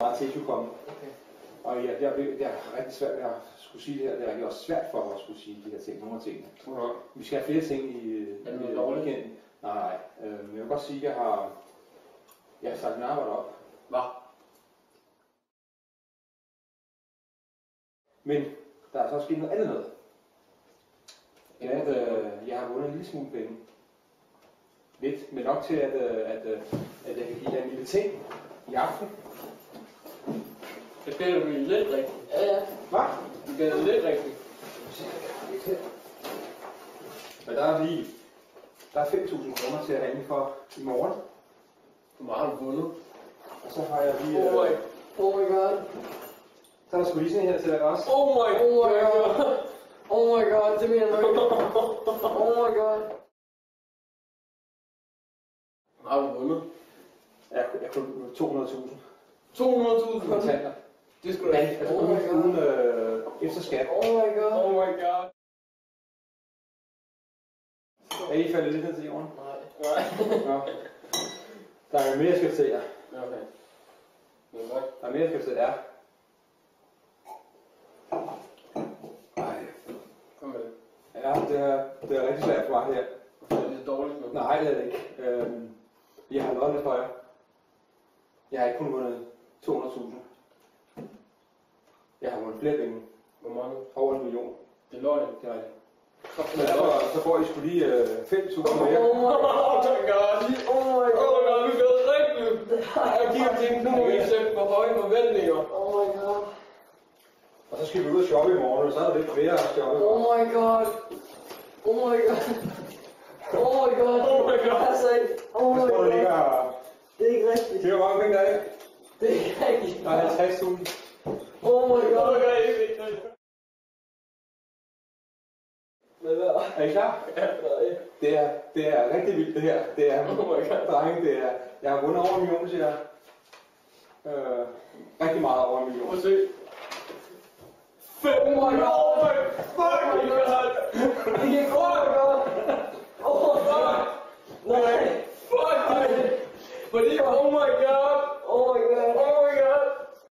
Meget til at komme. Okay. Og det er rigtig svært at skulle sige det her. Det er rigtig også svært for mig at skulle sige de her ting, nogle af tingene. Vi skal have flere ting i weekenden. Nej. Men jeg vil godt sige, at jeg har sagt min arbejde op. Hvad? Men der er så sket noget andet noget. Jeg har vundet en lille smule penge. Lidt, men nok til, at jeg kan give jer en lille ting i aften. Det bliver jo lidt rigtigt. Ja. Hvad? Det bliver lidt rigtigt. Men der er 5.000 kroner til at ringe for i morgen. Hvor meget har du vundet? Og så har jeg lige... Oh my god. Så er der squeezing her til dig også. Oh my god. Oh my god, det mener du ikke. Oh my god. Hvor har du vundet? Jeg kunne 200.000. 200.000 kontanter. Det skulle da ikke. Altså uden efter skat. Oh my god. Oh my god. Er I faldet lidt ned til jorden? Nej. Nå. Der er mere, jeg skal fortælle jer. Okay. Der er mere, jeg skal fortælle jer. Nej. Kom med det. Ja, det er rigtig svært for mig det her. Det er dårligt nu. Nej, det er det ikke. Jeg har løjet lidt for jer. Jeg har ikke kun vundet 200.000. Jeg har vundet flere penge. Hvor mange? Over 1 million. Det er løgn. Det er rigtigt. Så får I sgu lige 5.000 mere. Oh my god. Oh my god, vi gør det rigtigt. Jeg kigger til en nu, I sætter på høje forventninger. Oh my god. Og så skal vi ud og shoppe i morgen, og så er der lidt mere at shoppe. Oh my god. Oh my god. Oh my god. Oh my god. Altså, oh my god. Det er ikke rigtigt. Det er hvor mange penge der er. Det er ikke rigtigt. Der er 50.000. Oh my god. Oh my god. Er I klar? Ja. Det er rigtig vildt det her. Det er, oh my god. Drenge, jeg har vundet over 1 million, siger jeg. Rigtig meget over 1 million. Prøv at se. 5 my god. Oh my god. Det gik godt.